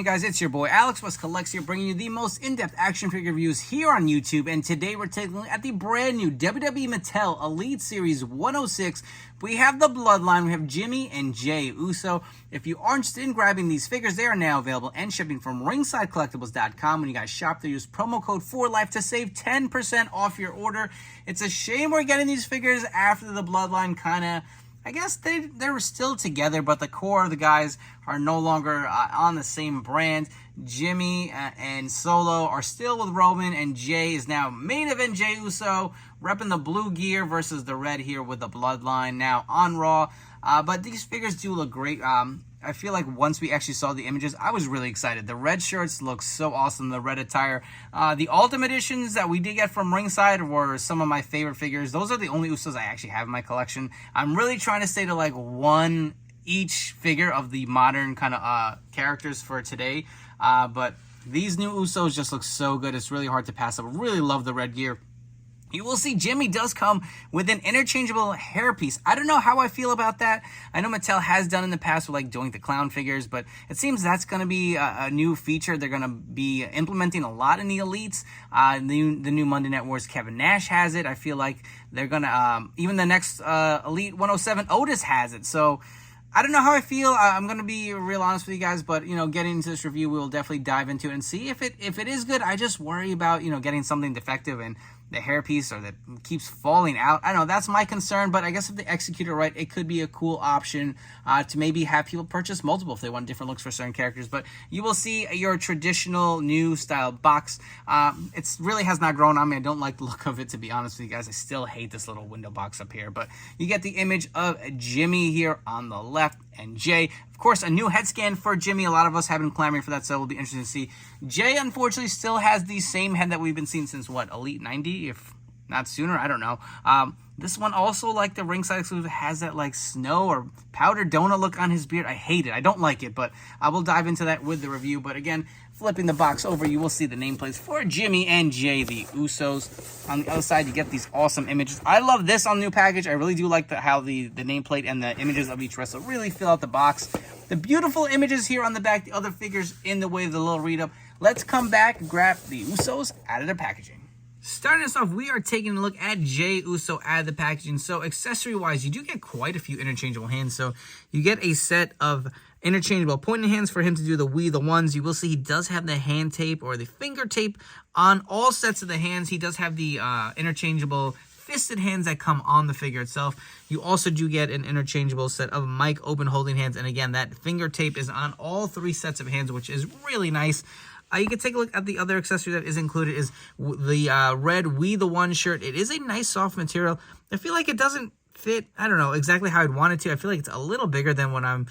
guys? It's your boy Alex West Collects here, bringing you the most in-depth action figure reviews here on YouTube. And today we're taking a look at the brand new WWE Mattel Elite Series 106. We have the Bloodline. We have Jimmy and Jey Uso. If you are interested in grabbing these figures, they are now available and shipping from ringsidecollectibles.com. When you guys shop there, use promo code 4LIFE to save 10% off your order. It's a shame we're getting these figures after the Bloodline I guess they were still together, but the core of the guys are no longer on the same brand. Jimmy and Solo are still with Roman, and Jey is now main event Jey Uso, repping the blue gear versus the red here with the Bloodline now on Raw. But these figures do look great. I feel like once we actually saw the images, I was really excited. The red shirts look so awesome, the red attire. The Ultimate Editions that we did get from Ringside were some of my favorite figures. Those are the only Usos I actually have in my collection. I'm really trying to stay to like one each figure of the modern kind of characters for today. But these new Usos just look so good. It's really hard to pass up. Really love the red gear. You will see Jimmy does come with an interchangeable hairpiece. I don't know how I feel about that. I know Mattel has done in the past with like Doink the Clown figures, but it seems that's going to be a new feature they're going to be implementing a lot in the Elites. The new Monday Night Wars Kevin Nash has it. I feel like they're going to, even the next Elite 107 Otis has it. So I don't know how I feel. I'm going to be real honest with you guys, but, you know, getting into this review, we'll definitely dive into it and see if it is good. I just worry about, you know, getting something defective and the hairpiece or that keeps falling out. I don't know, that's my concern, but I guess if they execute it right, it could be a cool option to maybe have people purchase multiple if they want different looks for certain characters. But you will see your traditional new style box. It really has not grown on me. I don't like the look of it, to be honest with you guys. I still hate this little window box up here, but you get the image of Jimmy here on the left and Jey. Of course, a new head scan for Jimmy. A lot of us have been clamoring for that, so it'll be interesting to see. Jey, unfortunately, still has the same head that we've been seeing since, what, Elite 90, if not sooner? I don't know. This one also, like the ringside exclusive, has that, like, snow or powdered donut look on his beard. I hate it. I don't like it, but I will dive into that with the review. But again, flipping the box over, you will see the nameplates for Jimmy and Jey, the Usos. On the other side, you get these awesome images. I love this on the new package. I really do like how the nameplate and the images of each wrestler really fill out the box. The beautiful images here on the back, the other figures in the way of the little read-up. Let's come back and grab the Usos out of their packaging. Starting us off, we are taking a look at Jey Uso out of the packaging. So accessory-wise, you do get quite a few interchangeable hands. So you get a set of interchangeable pointing hands for him to do the We The Ones. You will see he does have the hand tape or the finger tape on all sets of the hands. He does have the interchangeable fisted hands that come on the figure itself. You also do get an interchangeable set of mic open holding hands. And again, that finger tape is on all three sets of hands, which is really nice. You can take a look at the other accessory that is included is the red We The One shirt. It is a nice soft material. I feel like it doesn't fit, I don't know exactly how I'd want it to. I feel like it's a little bigger than what I'm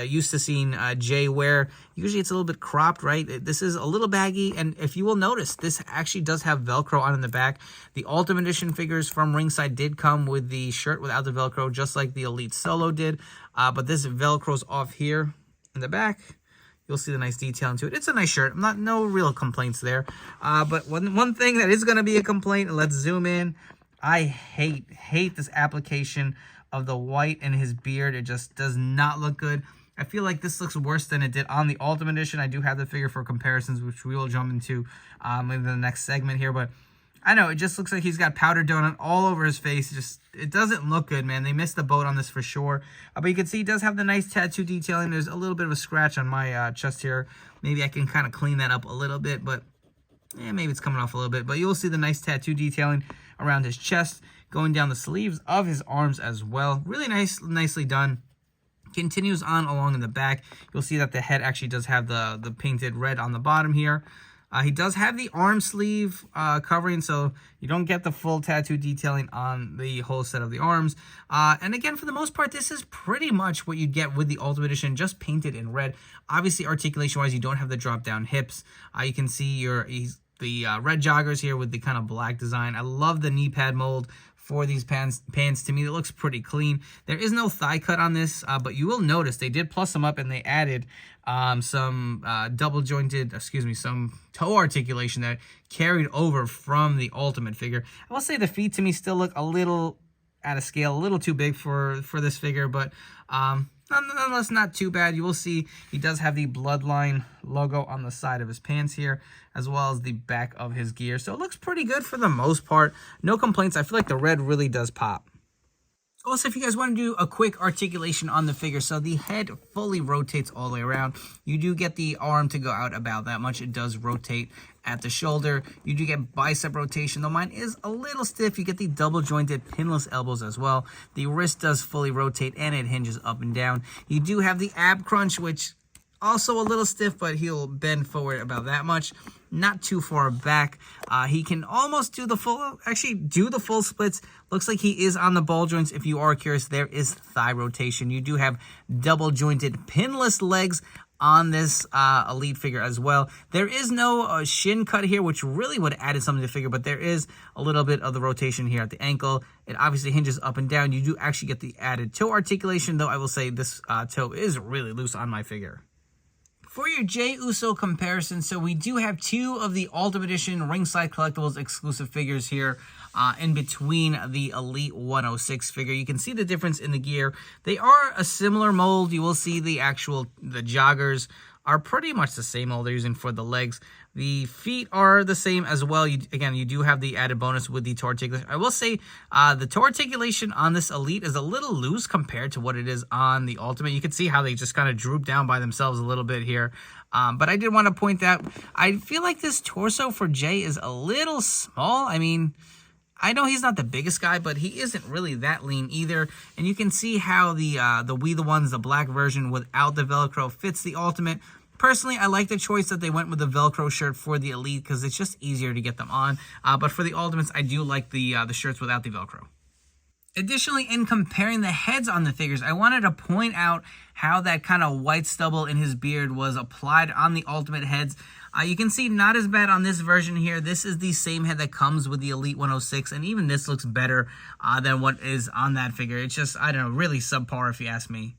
used to seeing Jey wear. Usually it's a little bit cropped, right? This is a little baggy, and if you will notice, this actually does have Velcro on in the back. The Ultimate Edition figures from Ringside did come with the shirt without the Velcro, just like the Elite Solo did, but this Velcro's off here in the back. You'll see the nice detail into it. It's a nice shirt. No real complaints there. But one thing that is going to be a complaint, and let's zoom in. I hate this application of the white in his beard. It just does not look good. I feel like this looks worse than it did on the Ultimate Edition. I do have the figure for comparisons, which we will jump into in the next segment here. But I know, it just looks like he's got powdered donut all over his face. It doesn't look good, man. They missed the boat on this for sure. But you can see he does have the nice tattoo detailing. There's a little bit of a scratch on my chest here. Maybe I can kind of clean that up a little bit, but yeah, maybe it's coming off a little bit. But you'll see the nice tattoo detailing around his chest, going down the sleeves of his arms as well. Really nicely done. Continues on along in the back. You'll see that the head actually does have the painted red on the bottom here. He does have the arm sleeve covering, so you don't get the full tattoo detailing on the whole set of the arms. And again, for the most part, this is pretty much what you get with the Ultimate Edition, just painted in red. Obviously, articulation-wise, you don't have the drop-down hips. You can see the red joggers here with the kind of black design. I love the knee pad mold for these pants. To me, it looks pretty clean. There is no thigh cut on this, but you will notice they did plus them up and they added some some toe articulation that carried over from the Ultimate figure. I will say the feet to me still look a little out of scale, a little too big for this figure, but not nonetheless not too bad. You will see he does have the Bloodline logo on the side of his pants here, as well as the back of his gear. So it looks pretty good for the most part. No complaints. I feel like the red really does pop. Also, if you guys want to do a quick articulation on the figure, so the head fully rotates all the way around. You do get the arm to go out about that much. It does rotate at the shoulder. You do get bicep rotation, though mine is a little stiff. You get the double jointed pinless elbows as well. The wrist does fully rotate and it hinges up and down. You do have the ab crunch, which also a little stiff, but he'll bend forward about that much. Not too far back. He can almost do the full splits. Looks like he is on the ball joints. If you are curious, there is thigh rotation. You do have double jointed pinless legs on this Elite figure as well. There is no shin cut here, which really would have added something to the figure, but there is a little bit of the rotation here at the ankle. It obviously hinges up and down. You do actually get the added toe articulation, though I will say this toe is really loose on my figure. For your Jey Uso comparison, so we do have two of the Ultimate Edition Ringside Collectibles exclusive figures here in between the Elite 106 figure. You can see the difference in the gear. They are a similar mold. You will see the joggers are pretty much the same mold they're using for the legs. The feet are the same as well. Again, you do have the added bonus with the toe articulation. I will say the toe articulation on this Elite is a little loose compared to what it is on the Ultimate. You can see how they just kind of droop down by themselves a little bit here. But I did want to point out, I feel like this torso for Jey is a little small. I mean, I know he's not the biggest guy, but he isn't really that lean either. And you can see how the We The Ones, the black version without the Velcro, fits the Ultimate. Personally, I like the choice that they went with the Velcro shirt for the Elite because it's just easier to get them on. But for the Ultimates, I do like the shirts without the Velcro. Additionally, in comparing the heads on the figures, I wanted to point out how that kind of white stubble in his beard was applied on the Ultimate heads. You can see not as bad on this version here. This is the same head that comes with the Elite 106, and even this looks better than what is on that figure. It's just, I don't know, really subpar if you ask me.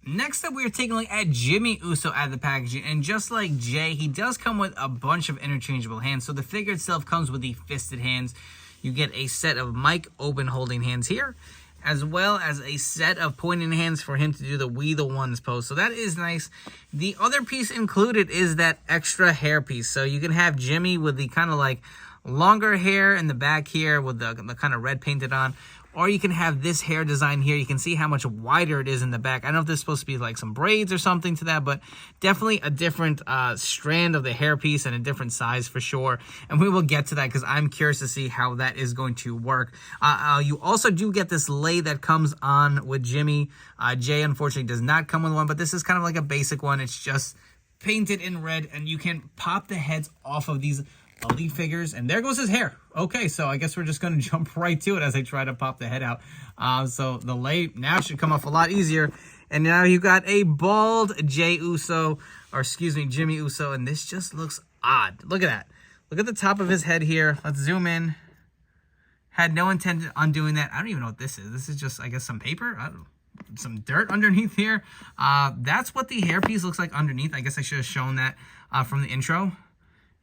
Next up, we are taking a look at Jimmy Uso out of the packaging, and just like Jey, he does come with a bunch of interchangeable hands. So the figure itself comes with the fisted hands. You get a set of mic open holding hands here, as well as a set of pointing hands for him to do the We The Ones pose. So that is nice. The other piece included is that extra hair piece. So you can have Jimmy with the kind of like longer hair in the back here with the kind of red painted on. Or you can have this hair design here. You can see how much wider it is in the back. I don't know if this is supposed to be like some braids or something to that, but definitely a different strand of the hair piece and a different size for sure. And we will get to that because I'm curious to see how that is going to work. You also do get this lei that comes on with Jimmy. Jey, unfortunately, does not come with one, but this is kind of like a basic one. It's just painted in red, and you can pop the heads off of these Elite figures, and there goes his hair. Okay, so I guess we're just going to jump right to it as I try to pop the head out. So the lei now should come off a lot easier. And now you got a bald Jimmy Uso, and this just looks odd. Look at that. Look at the top of his head here. Let's zoom in. Had no intent on doing that. I don't even know what this is. This is just, I guess, some paper. I don't know. Some dirt underneath here. That's what the hairpiece looks like underneath. I guess I should have shown that from the intro.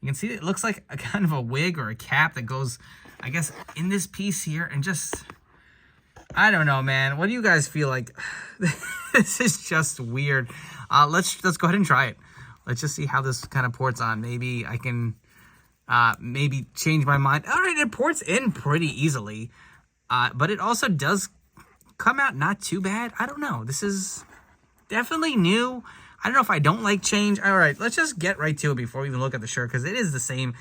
You can see it looks like a kind of a wig or a cap that goes, I guess, in this piece here. And just, I don't know, man. What do you guys feel like? This is just weird. Let's go ahead and try it. Let's just see how this kind of ports on. Maybe I can maybe change my mind. All right, it ports in pretty easily. But it also does come out not too bad. I don't know. This is definitely new. I don't know if I don't like change. All right, let's just get right to it before we even look at the shirt, because it is the same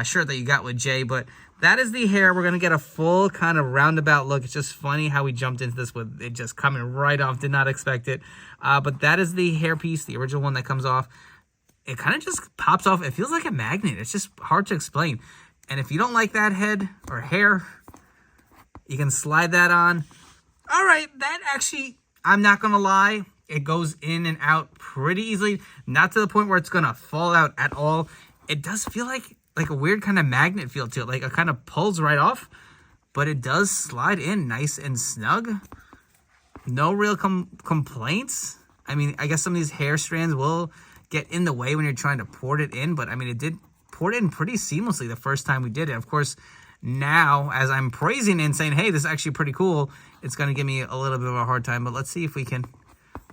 shirt that you got with Jey, but that is the hair. We're going to get a full kind of roundabout look. It's just funny how we jumped into this with it just coming right off. Did not expect it. But that is the hair piece, the original one that comes off. It kind of just pops off. It feels like a magnet. It's just hard to explain. And if you don't like that head or hair, you can slide that on. All right, that actually, I'm not going to lie, it goes in and out pretty easily. Not to the point where it's going to fall out at all. It does feel like a weird kind of magnet feel to it. Like it kind of pulls right off. But it does slide in nice and snug. No real complaints. I mean, I guess some of these hair strands will get in the way when you're trying to port it in. But, I mean, it did port in pretty seamlessly the first time we did it. Of course, now, as I'm praising it and saying, hey, this is actually pretty cool, it's going to give me a little bit of a hard time. But let's see if we can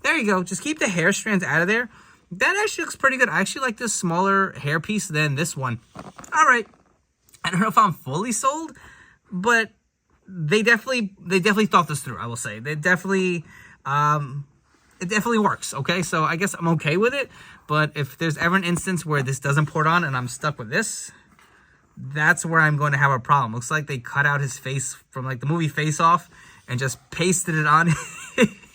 There you go. Just keep the hair strands out of there. That actually looks pretty good. I actually like this smaller hair piece than this one. All right. I don't know if I'm fully sold, but they definitely thought this through, I will say. They definitely, it definitely works, okay? So I guess I'm okay with it, but if there's ever an instance where this doesn't port on and I'm stuck with this, that's where I'm going to have a problem. Looks like they cut out his face from like the movie Face Off and just pasted it on.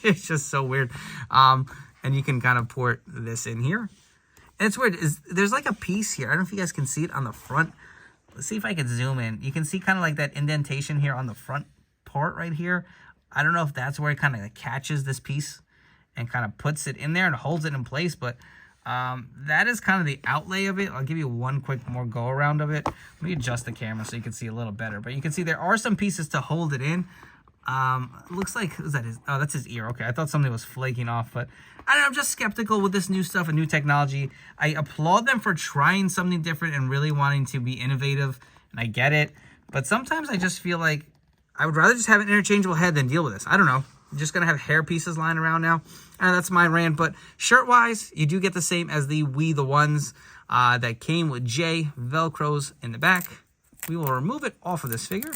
It's just so weird. And you can kind of port this in here. And it's weird. There's like a piece here. I don't know if you guys can see it on the front. Let's see if I can zoom in. You can see kind of like that indentation here on the front part right here. I don't know if that's where it kind of like catches this piece and kind of puts it in there and holds it in place. But that is kind of the outlay of it. I'll give you one quick more go around of it. Let me adjust the camera so you can see a little better. But you can see there are some pieces to hold it in. Looks like, is that his, oh, that's his ear. Okay, I thought something was flaking off, but I don't know, I'm just skeptical with this new stuff and new technology. I applaud them for trying something different and really wanting to be innovative, and I get it, but sometimes I just feel like I would rather just have an interchangeable head than deal with this. I don't know. I'm just going to have hair pieces lying around now. That's my rant, but shirt-wise, you do get the same as the We The Ones that came with Jey, Velcros in the back. We will remove it off of this figure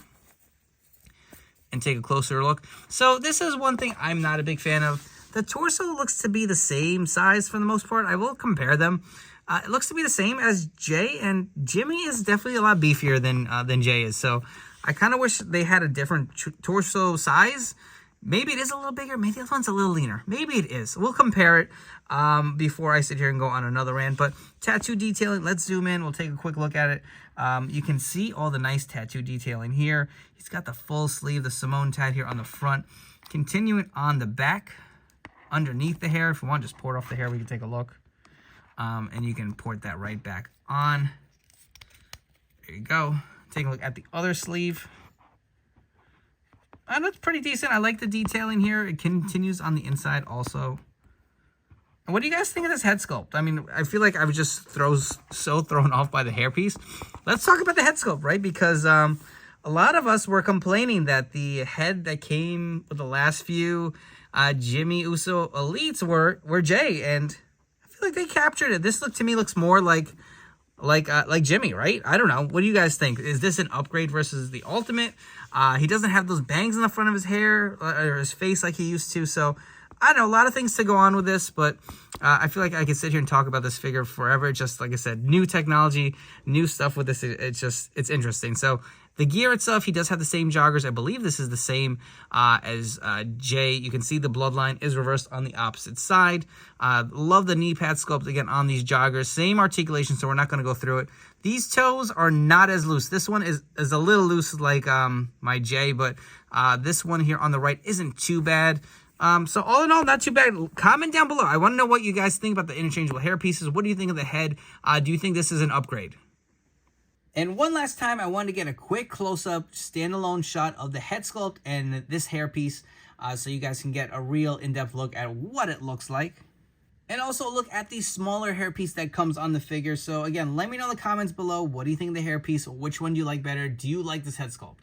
and take a closer look. So this is one thing I'm not a big fan of. The torso looks to be the same size for the most part. I will compare them. It looks to be the same as Jey, and Jimmy is definitely a lot beefier than Jey is. So I kind of wish they had a different torso size. Maybe it is a little bigger. Maybe the other one's a little leaner. Maybe it is. We'll compare it before I sit here and go on another rant. But tattoo detailing, let's zoom in. We'll take a quick look at it. You can see all the nice tattoo detailing here. He's got the full sleeve, the Simone tat here on the front. Continuing on the back, underneath the hair. If you want, just port off the hair, we can take a look. And you can port that right back on. There you go. Take a look at the other sleeve. And that's pretty decent. I like the detailing here. It continues on the inside also. And what do you guys think of this head sculpt? I mean, I feel like I was just so thrown off by the hairpiece. Let's talk about the head sculpt, right? Because a lot of us were complaining that the head that came with the last few Jimmy Uso Elites were Jey, and I feel like they captured it. This to me looks more like Jimmy, right? I don't know. What do you guys think? Is this an upgrade versus the Ultimate? He doesn't have those bangs in the front of his hair or his face like he used to, so I don't know, a lot of things to go on with this, but I feel like I could sit here and talk about this figure forever. Just like I said, new technology, new stuff with this. It's interesting. So the gear itself, he does have the same joggers. I believe this is the same as Jey. You can see the Bloodline is reversed on the opposite side. Love the knee pad sculpt again on these joggers. Same articulation, so we're not going to go through it. These toes are not as loose. This one is a little loose like my Jey, but this one here on the right isn't too bad. So all in all, not too bad. Comment down below. I want to know what you guys think about the interchangeable hair pieces. What do you think of the head? Do you think this is an upgrade? And one last time, I wanted to get a quick close-up, standalone shot of the head sculpt and this hair piece so you guys can get a real in-depth look at what it looks like. And also look at the smaller hair piece that comes on the figure. So again, let me know in the comments below, what do you think of the hair piece? Which one do you like better? Do you like this head sculpt?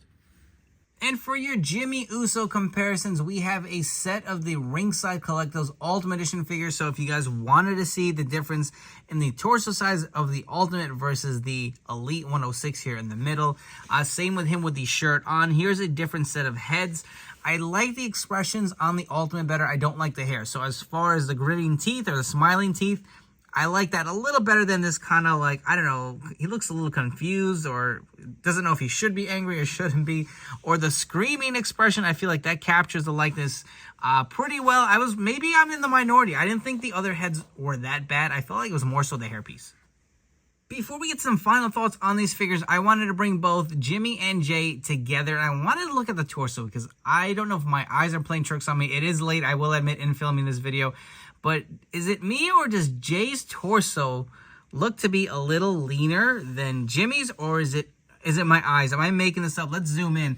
And for your Jimmy Uso comparisons, we have a set of the Ringside Collectibles Ultimate Edition figures. So if you guys wanted to see the difference in the torso size of the Ultimate versus the Elite 106 here in the middle, same with him with the shirt on. Here's a different set of heads. I like the expressions on the Ultimate better. I don't like the hair. So as far as the gritting teeth or the smiling teeth, I like that a little better than this kind of like, I don't know, he looks a little confused or doesn't know if he should be angry or shouldn't be. Or the screaming expression, I feel like that captures the likeness pretty well. Maybe I'm in the minority. I didn't think the other heads were that bad. I felt like it was more so the hairpiece. Before we get some final thoughts on these figures, I wanted to bring both Jimmy and Jey together. And I wanted to look at the torso because I don't know if my eyes are playing tricks on me. It is late, I will admit, in filming this video. But is it me or does Jey's torso look to be a little leaner than Jimmy's? Or is it my eyes? Am I making this up? Let's zoom in.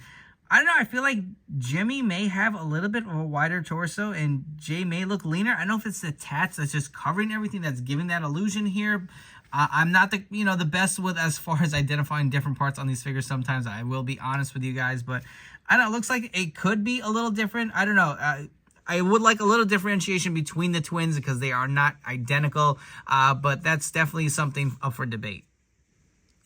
I don't know. I feel like Jimmy may have a little bit of a wider torso and Jey may look leaner. I don't know if it's the tats that's just covering everything that's giving that illusion here. I'm not the best with as far as identifying different parts on these figures sometimes. I will be honest with you guys. But I don't know. It looks like it could be a little different. I don't know. I would like a little differentiation between the twins because they are not identical, but that's definitely something up for debate.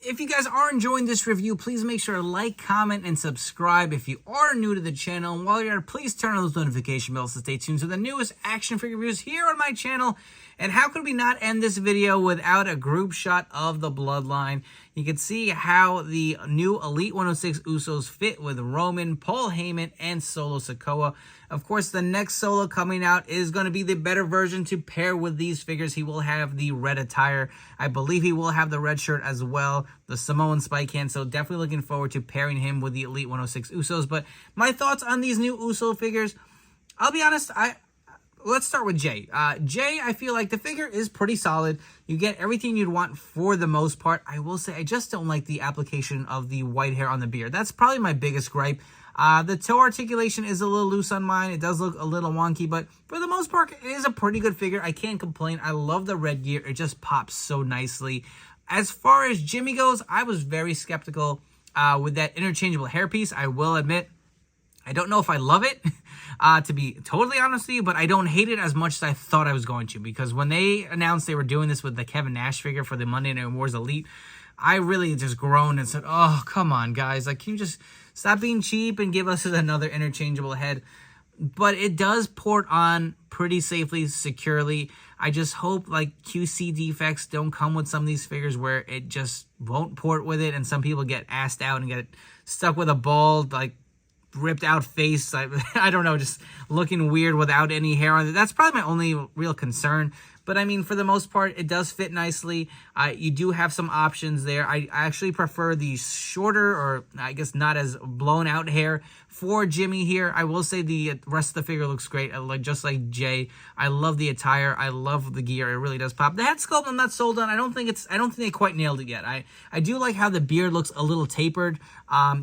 If you guys are enjoying this review, please make sure to like, comment, and subscribe if you are new to the channel. And while you're at it, please turn on those notification bells to stay tuned to the newest action figure reviews here on my channel. And how could we not end this video without a group shot of the Bloodline? You can see how the new Elite 106 Usos fit with Roman, Paul Heyman, and Solo Sikoa. Of course, the next Solo coming out is going to be the better version to pair with these figures. He will have the red attire. I believe he will have the red shirt as well, the Samoan spike hand. So definitely looking forward to pairing him with the Elite 106 Usos. But my thoughts on these new Uso figures, I'll be honest, let's start with Jey. Jey, I feel like the figure is pretty solid. You get everything you'd want for the most part. I will say I just don't like the application of the white hair on the beard. That's probably my biggest gripe. The toe articulation is a little loose on mine. It does look a little wonky, but for the most part, it is a pretty good figure. I can't complain. I love the red gear. It just pops so nicely. As far as Jimmy goes, I was very skeptical with that interchangeable hairpiece. I will admit, I don't know if I love it, to be totally honest with you, but I don't hate it as much as I thought I was going to, because when they announced they were doing this with the Kevin Nash figure for the Monday Night Wars Elite, I really just groaned and said, oh, come on, guys. Like, can you just stop being cheap and give us another interchangeable head? But it does port on pretty safely, securely. I just hope, like, QC defects don't come with some of these figures where it just won't port with it, and some people get assed out and get stuck with a bald, like, ripped out face. I don't know, just looking weird without any hair on it. That's probably my only real concern. But I mean, for the most part, it does fit nicely. You do have some options there. I actually prefer the shorter, or I guess not as blown out hair for Jimmy here. I will say the rest of the figure looks great, just like Jey. I love the attire. I love the gear. It really does pop. The head sculpt I'm not sold on. I don't think they quite nailed it yet. I do like how the beard looks a little tapered,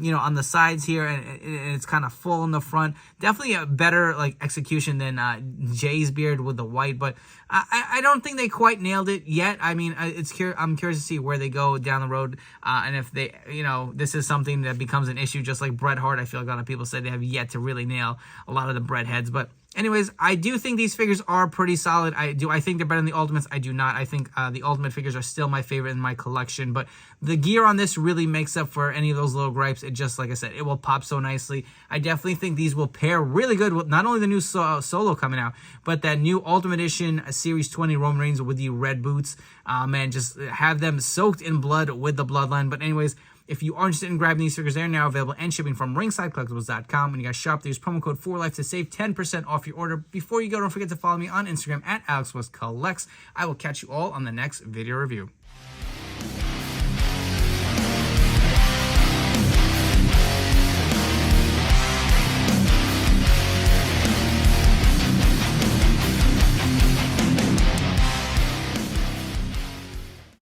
you know, on the sides here, and it's kind of full in the front. Definitely a better execution than Jey's beard with the white, but I don't think they quite nailed it yet. I mean, I'm curious to see where they go down the road, and if they, you know, this is something that becomes an issue, just like Bret Hart. I feel like a lot of people say they have yet to really nail a lot of the Bret heads, but anyways, I do think these figures are pretty solid. I think they're better than the Ultimates. I do not. I think the Ultimate figures are still my favorite in my collection, but the gear on this really makes up for any of those little gripes. It just, like I said, it will pop so nicely. I definitely think these will pair really good with not only the new Solo coming out, but that new Ultimate Edition Series 20 Roman Reigns with the red boots. Man, just have them soaked in blood with the Bloodline. But anyways, if you are interested in grabbing these figures, they're now available and shipping from ringsidecollectibles.com. When you guys shop, use promo code 4LIFE to save 10% off your order. Before you go, don't forget to follow me on Instagram at AlexWestCollects. I will catch you all on the next video review.